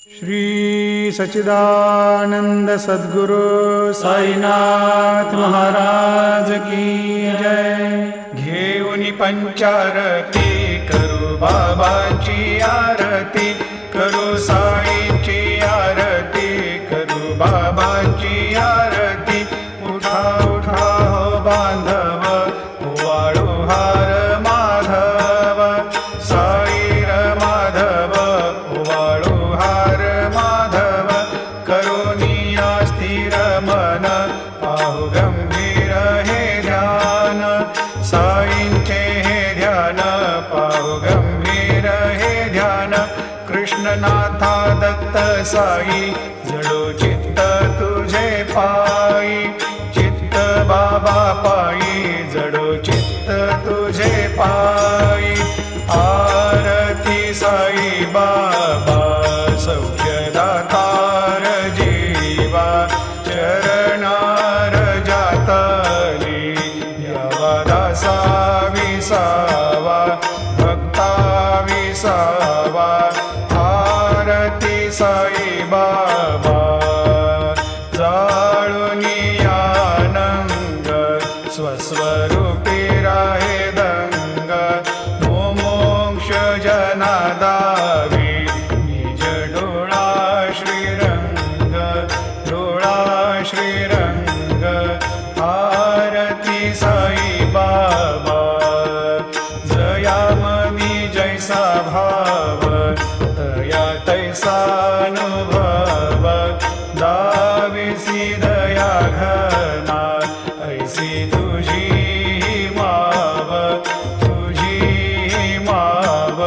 श्री सच्चिदानंद सद्गुरु साईनाथ महाराज की जय। घेऊन पंचारती करू बाबांची आरती, करू साईंची आरती, करू बाबांची आरती। उठा उठा हो बांधव, वाळू हार माधव, साई र माधव, वाळू हार माधव। करुणिया स्थिर मन, पाहु गंभीर हे ध्यान, साईंचे हे ध्यान, पाहु गंभीर हे ध्यान। कृष्णनाथा दत्त साई, जडो चित्त तुझे पायी, चित्त बाबा पायी, जडो चित्त तुझे पायी। आरती साई बाबा, सौख्यदातार जीवा, चरणार जातली, यावा दासा विसावा, भक्ता विसावा। आरती साई बाबा, जाळुनी आनंद, स्वस्वरूपी राहे दंग। मोमोक्ष जना दावी, निज डोळा श्रीरंग, डोळा श्रीरंग। आरती साई बाबा, जया मनी जैसा भाव, तया तैसा अनुभव। दाविसी दया घना, ऐसी तुझी माव, तुझी माव।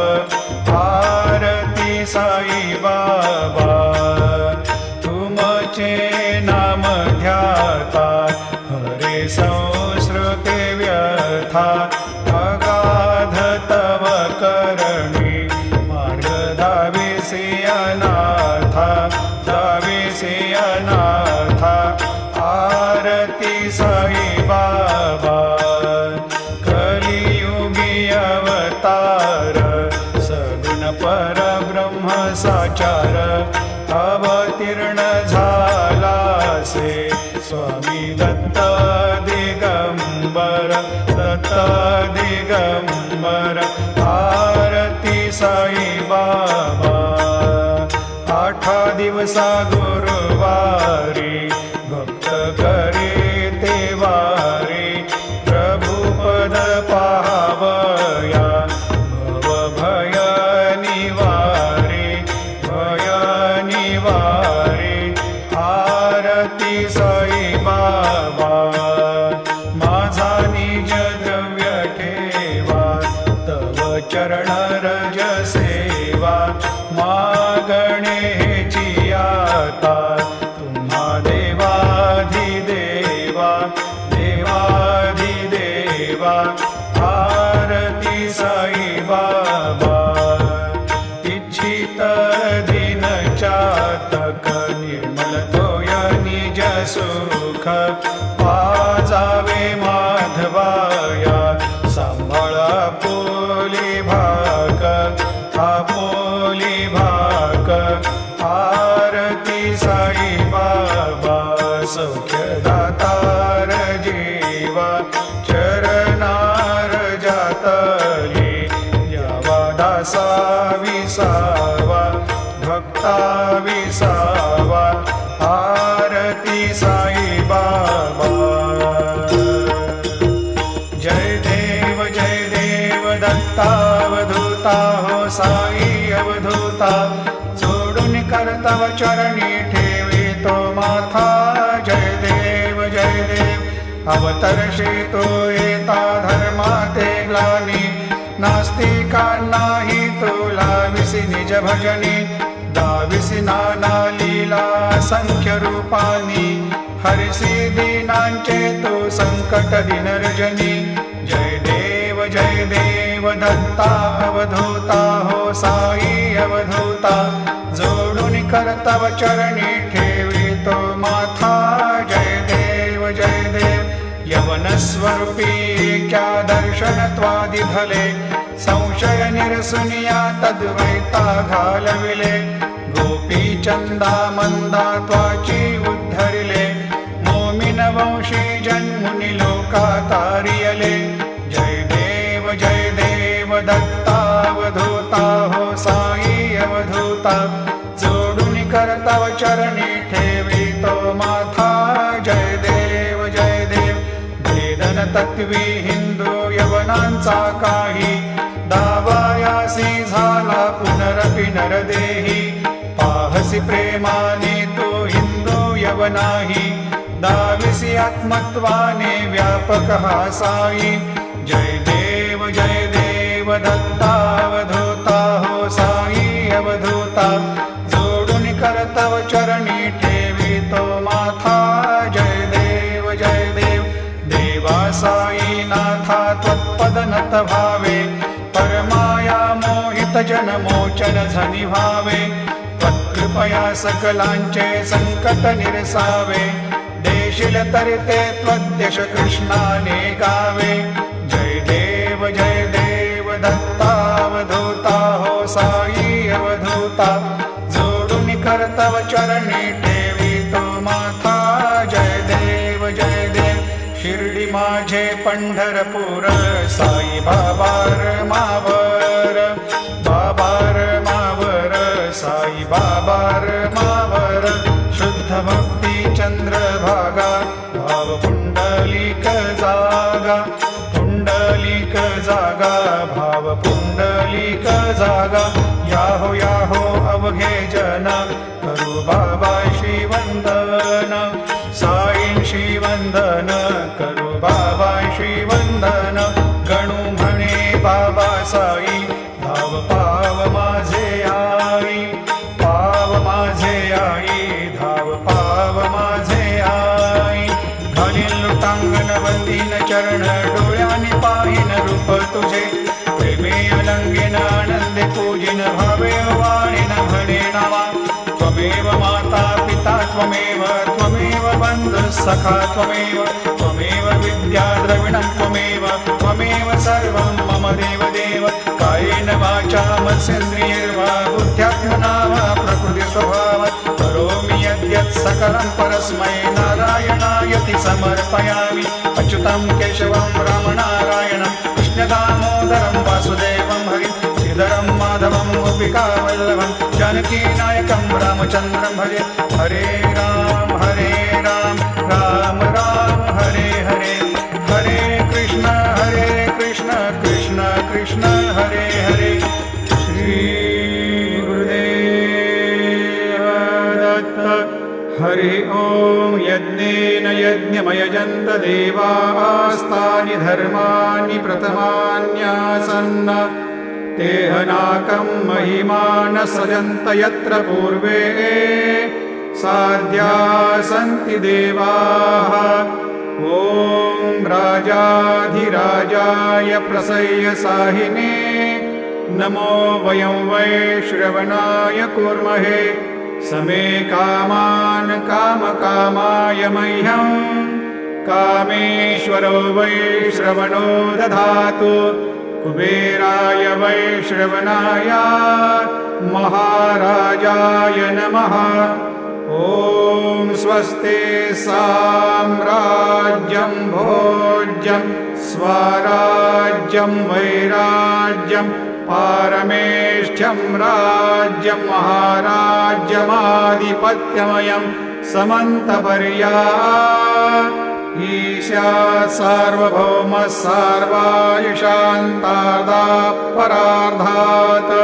आरती साई बाबा, तुमचे नाम ध्याता, हरे संस्कृते व्यथा। अगाध तव करणी, मार्ग दाविसी अनाथा, दाविसी अनाथा। आरती साई बाबा, कलियुगी अवतार, सगुण परब्रह्म साचार। अवतीर्ण झालासे, स्वामी दत्त दिगंबर, दत्त दिगंबर। आरती साई बाबा, 8 दिवसा गुरुवारी, भक्त करे ते वारी। प्रभुपद पाहावया, भव भय निवारी, भय निवारी। आरती साई बाबा, माझा निज द्रव्य ठेवा, तव चरण रज सेवा। मागणे हेची आता, तुम्हा देवाधिदेवा, देवाधिदेवा। आरती साई बाबा, इच्छित दिन चातक, निर्मल तोय निज सुख। पाजावे माधवाया, सांभाळा पोली भाग, आपोली भाग। आरती साई बाबा, सौख्यदातार जीवा, चरणार जातली, यावा दासा विसावा, भक्ता विसावा। आरती साई बाबा, जय देव दत्तावधूता, हो साई अवधूता। जोडून कर्तव चरणी ठेवी तो माथा, जय देव अवतरशी तो येता धर्माते ग्लानी। नास्तिकांनाही तुला विसी निज भजनी, दाविसी नाना लीला संख्य रूपानी। हरिसी दीनांचे तू संकट दिनर्जनी, जय देव दत्ता अवधूता, हो साई अवधूता। जोडून कर्तव चरणी ठेवी तो माथा, जय देव यवन स्वरूपी क्या दर्शन त्वादि भले। संशय निरसुनिया तद्वैता घालविले, गोपी चंदा मंदा त्वाची उद्धरिले मोमिन वंशी जन्मुनी लोका तारियले जय देव दत्तावधूता हो साई अवधूता जोडून करतव चरणी ठेवी तो माथा जय देव वेदन तत्वी हिंदू यवनांचा काही दावायासी झाला पुनरपि नरदेही पाहसी प्रेमाने तो हिंदू यवनाही दाविसी आत्मत्वाने व्यापक हा साई जय देव दत्तावधूता हो साई अवधूता जोडून करतव चरणी ठेवी तो माथा जय देव देवा साई नाथा त्वत्पद नत भावे परमाया मोहित जन मोचन झनी भावे त्वत्कृपया सकलांचे संकट निरसावे देशील तरिते त्वद्यश कृष्णाने गावे जय देव दत्तावधूता हो साई अवधूता जोडून करतव चरणी ठेवी तो माथा जय देव शिर्डी माझे पंढरपूर साई बाबार मावर साई बाबार मावर शुद्ध भक्ती चंद्रभागा भाव पुंडलिक जागा भाव पुंडलिक जागा याहो अवघे जन करू बाबा श्रीवंदन साईं श्रीवंदन करू बाबा श्रीवंदन गणू म्हणे बाबा साई धाव पाव माझे आई धाव पाव माझे आई घालील लुटांगण वंदीन चरण डोळ्याने पाहिन रूप तुझे प्रेमे अलंगीन आनंदे पूजिन भावे वाणीन म्हणे नावा त्वमेव माता पिता त्वमेव बंधु सखा त्वमेव विद्या द्रविणं त्वमेव सर्वं मम देव कायेन वाचा मनसेन्द्रियैर्वा बुद्ध्यात्मना वा प्रकृति स्वभावात् करोमि यद्यत् सकलं परस्मै नारायणायति समर्पयामि अच्युतं केशवं रामनारायणं कृष्णदामोदरं वासुदेवं हरिं श्रीधरं माधवं गोपिकावल्लभं जानकीनायकं रामचन्द्रं भजे हरे राम राम राम हरे हरे कृष्ण कृष्ण कृष्ण हरे श्री गुरुदेव दत्त हरि ओम यज्ञेन यज्ञमयजन्त देवास्तानि धर्माणि प्रथमान्यासन्न तेहनाकं महिमान सजन्त यत्र पूर्वे साध्या सन्ति देवाः ॐ राजाधिराजाय प्रसह्य साहिने नमो वयं वै श्रवणाय कुर्महे समे कामान् कामकामाय मह्यं कामेश्वरो वै श्रवणो दधातु कुबेराय वै श्रवणाय महाराजाय नमः ॐ स्वस्ति साम्राज्यं भोज्यं स्वराज्यं वैराज्यं पारमेष्ठ्यं राज्यं महाराज्यमाधिपत्यमयं समन्तपर्या ईशात् सार्वभौमः सर्वायुषान्तादापरार्धात्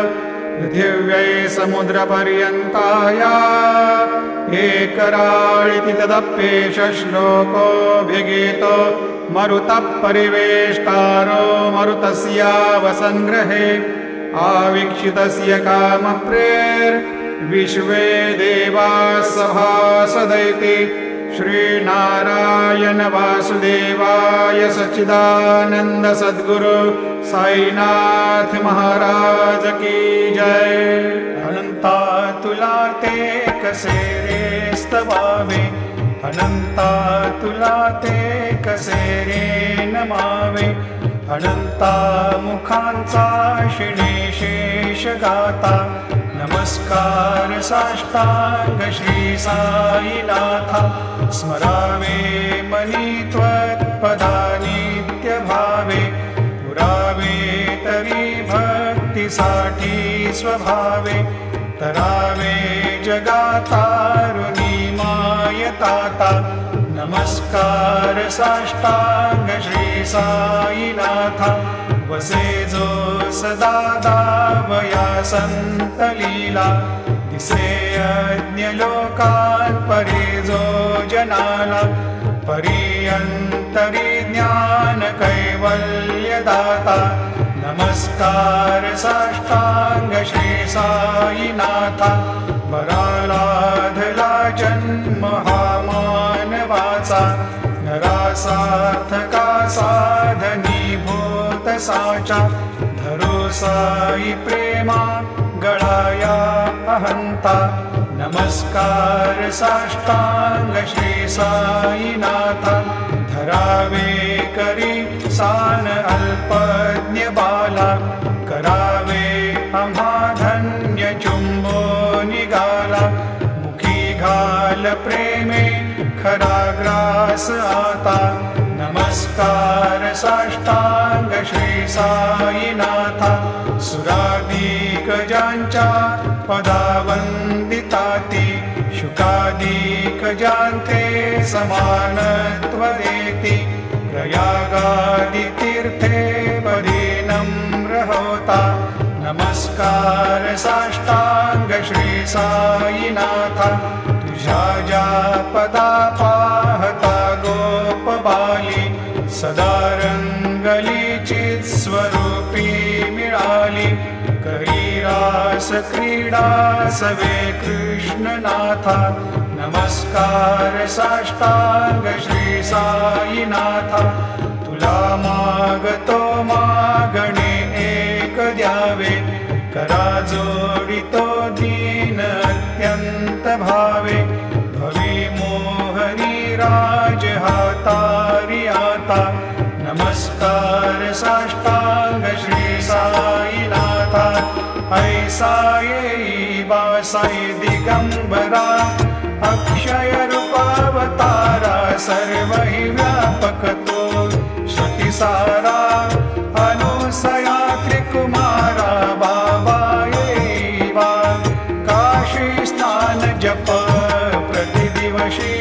पृथिव्यै समुद्रपर्यन्ताया एकराळिति तदप्येष श्लोकोऽभिगीतो मरुतः परिवेष्टारो मरुतस्यावसङ्ग्रहे आवीक्षितस्य कामप्रेर्विश्वे देवाः सभासदैति श्रीनारायण वासुदेवाय सच्चिदानंद सद्गुरु साईनाथ महाराज की जय। अनंता तुला ते कसे रे स्तवावे, अनंता तुला ते कसे रे नमावे, अनंता मुखांचा शिणे शेष गाता नमस्कार साष्टांग श्री साईनाथ स्मरावे मनी त्वत्पदानित्यभावे पुरावे तरी भक्तीसाठी स्वभावे तरावे जगातारुणी मायताता नमस्कार साष्टांग श्री साईनाथ वसे जो सदा दावया संत लीला दिसे अज्ञ लोकान् परे जो जनाला परियंतरी ज्ञान कैवल्य दाता नमस्कार साष्टांग श्री साईनाथ परालाधला जन्म हा मानवाचा नरासार्थका साधनीभूत साचा धरो साई प्रेमा गळाया अहंता नमस्कार साष्टांग श्री साईनाथ धरावे करी सान अल्पज्ञ बाला करावे आम्हा धन्य चुंबो निगाला मुखी घाल प्रेमे खरा ग्रास आता नमस्कार साष्टांग श्री साईनाथ सुरादिक ज्यांच्या पदावंदिताती शुकादिक ज्यांचे समानत्व देती प्रयागादि तीर्थे पदी नम्र होता नमस्कार साष्टांग श्री साईनाथ तुझ्या ज्या पदा पाहता गोप बाली सदा रंगली चित स्वरूपी मिळाली करी रास क्रीडा सवे कृष्णनाथा नमस्कार साष्टांग श्री साईनाथ तुला मागतो मागणे एक द्यावे करा जोडितो दीन अत्यंत भावे भवी मोहनी राज हातारी आता नमस्कार साष्टांग श्री साईनाथ ऐसा येई बासाई दिगंबरा अक्षय रूपावतारा सर्व हि व्यापक तो श्रुतिसारा अनुसया त्रिकुमारा बाबा येवा काशी स्नान जप प्रतिदिवशी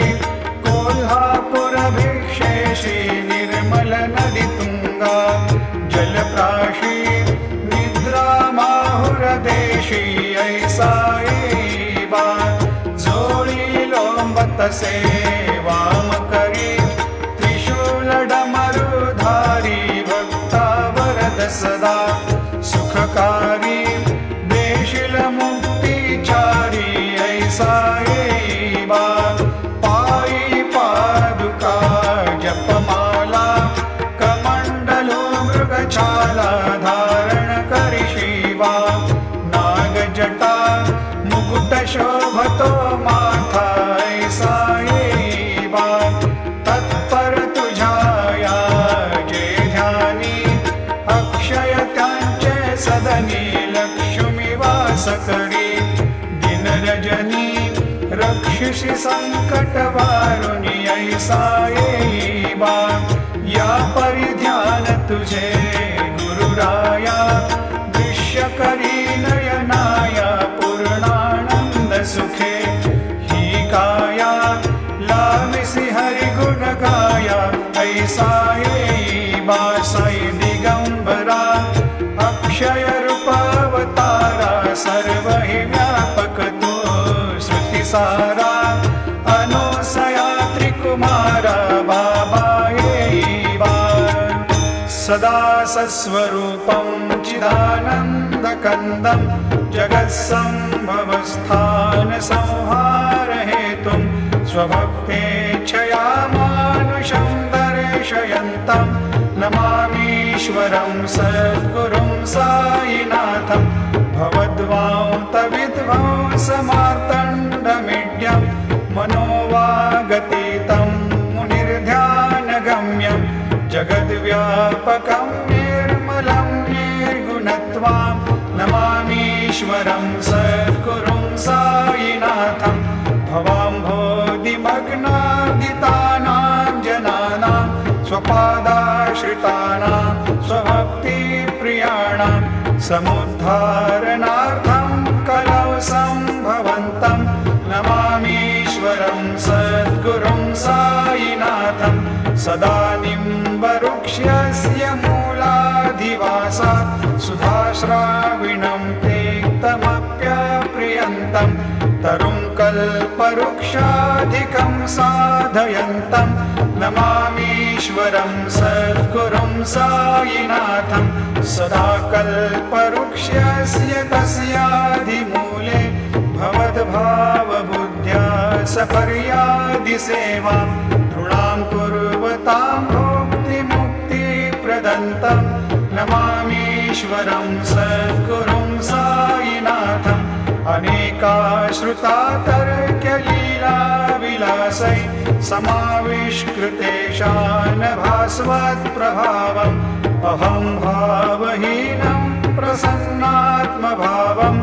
कोल्हापुर भिक्षेशी निर्मल नदी तुंगा जलप्राशी निद्रा माहुर देशी ऐसा येवा जोडी लोंबत सेवाम करी त्रिशूल डमरुधारी भक्ता वरद सदा सुखकारी देशील मुक्तिचारी ऐसा येवा पायी पादुका जपमाला कमंडलो मृगछाला धारण करी शिवा नागजटा मुकुट शोभतो माथा ऐसा येवा तत्पर तुझाया जे ध्यानी अक्षय त्यांचे सदनी लक्ष्मी वास करी दिन रजनी रक्षिषि संकट वारुणी ऐसा येवा या परिध्यान तुझे गुरुराया दृश्य करी नयनाया पूर्णानंद सुखे ही काया लामिसी हरि गुण गाया ऐसा येवा साई दिगंबरा अक्षय रूपावतारा सर्व हि व्यापक तो श्रुतिसारा अनुसया त्रिकुमारा बाबा येवा सदा सस्वरूपं चिदानन्दकन्दं जगत्सम्भवस्थान संहार हेतुं स्वभक्तेच्छया मानुषं दर्शयन्तं नमामीश्वरं सद्गुरुं साईनाथं भवद्वान्तविध्वंसमार्तण्डमीड्यं मनोवागतीतं मुनिर्ध्यानगम्यं जगद्व्यापकं निर्मलं निर्गुणत्वां नमामि नमामीश्वरं सद्गुरुं साईनाथं भवाम्भोधिमग्नादितानां जनानां स्वपादाश्रितानां स्वभक्तिप्रियाणां समुद्धारणार्थं कलौ सम्भवन्तं नमामीश्वरं सद्गुरुं साईनाथं सदा निम्बवृक्षस्य मूलाधिवासात् सुधाश्राविणं तेक्तमप्यप्रियन्तं तरुं कल्पवृक्षाधिकं साधयन्तं नमामीश्वरं सद्गुरुं साईनाथं सदा कल्पवृक्षस्य तस्याधिमूले भवद्भावबुद्ध्या सपर्यादिसेवां नृणां कुर्वतां भुक्तिमुक्तिप्रदन्तं नमामीश्वरं सद्गुरुं साईनाथं अनेकाश्रुतातर्क्यलीलाविलासै समाविष्कृतेषान् भास्वत्प्रभावम् अहं भावहीनं प्रसन्नात्मभावं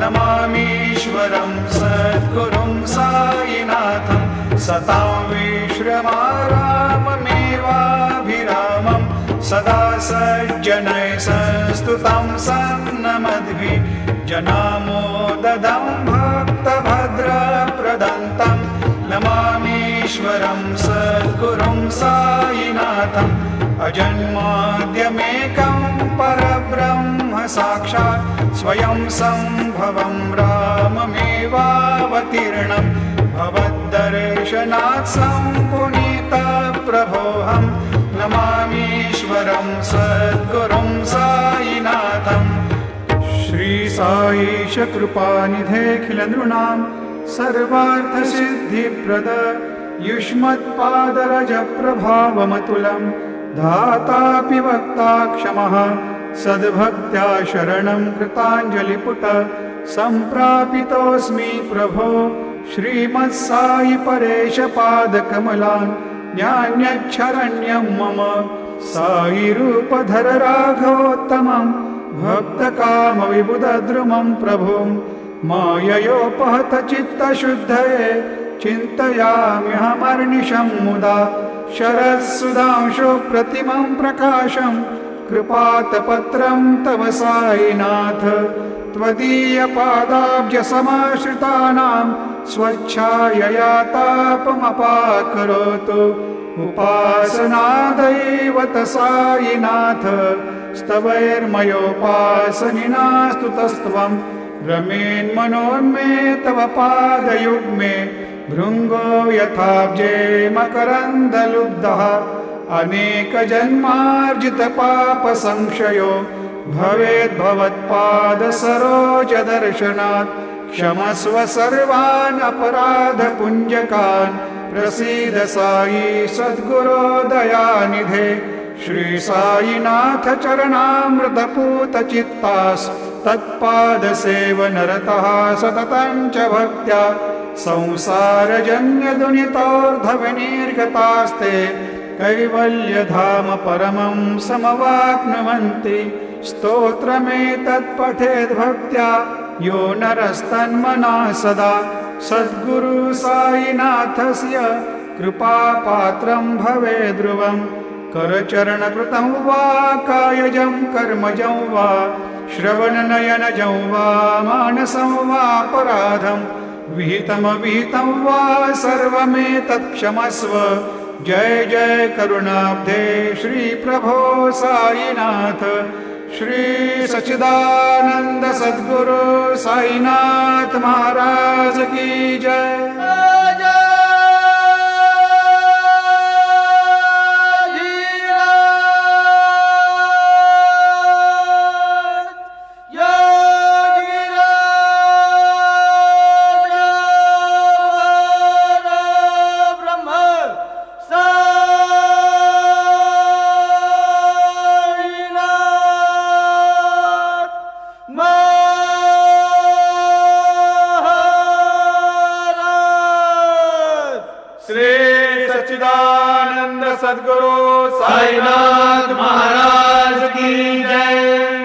नमामीश्वरं सद्गुरुं साईनाथं सतां विश्रमाराममेवाभिरामं सदा सज्जनैः संस्तुतं सन्नमद्भिः जनामोददं भक्तभद्रप्रदन्तं नमामीश्वरं सद्गुरुं साईनाथं अजन्माद्यमेकं परब्रह्म साक्षात् स्वयं सम्भवं राममेवावतीर्णं भवद्दर्शनात् सम्पुनीतप्रभोऽहं नमामीश्वरं सद्गुरुं साईनाथं श्रीसाईश कृपानिधेऽखिलनृणां सर्वार्थसिद्धिप्रद युष्मत्पादरजप्रभावमतुलं धातापि वक्ता क्षमः सद्भक्त्या शरणं कृताञ्जलिपुट सम्प्रापितोऽस्मि प्रभो श्रीमत्साई परेश पादकमलान् ज्ञान्यच्छरण्यं मम साई रूपधर राघवोत्तमं भक्तकामविबुधद्रुमं प्रभुं माययोपहत चित्तशुद्धये चिन्तयाम्यहमर्निशं मुदा शरत्सुधांशो प्रतिमं प्रकाशं कृपातपत्रं तव साईनाथ त्वदीयपादाब्जसमाश्रितानां स्वच्छायया तापमपाकरोतु उपासनादैवत साईनाथ स्तवैर्मयोपासनिना स्तुतस्त्वं रमेन्मनोन्मे तव पादयुग्मे भृङ्गो यथाब्जे मकरन्दलुब्धः अनेकजन्मार्जितपापसंशयो भवेद्भवत्पादसरोजदर्शनात् क्षमस्व सर्वान् अपराधपुञ्जकान् प्रसीद साई सद्गुरो दयानिधे श्री साईनाथ चरणामृतपूतचित्तास् तत्पादसेवनरतः सततं च भक्त्या संसारजन्यदुनितोर्धविनिर्गतास्ते कैवल्यधाम परमं समवाप्नुवन्ति स्तोत्रमेतत्पठेद्भक्त्या यो नरस्तन्मना सदा सद्गुरु साईनाथस्य कृपापात्रं भवेद्ध्रुवं करचरणकृतं वा कायजं कर्मजं वा श्रवणनयनजं वा मानसं वापराधं विहितमविहितं वा सर्वमेतत्क्षमस्व जय जय करुणाब्धे श्री प्रभो साईनाथ श्री सच्चिदानंद सद्गुरु साईनाथ महाराज की जय। सद्गुरु साईनाथ महाराज की जय।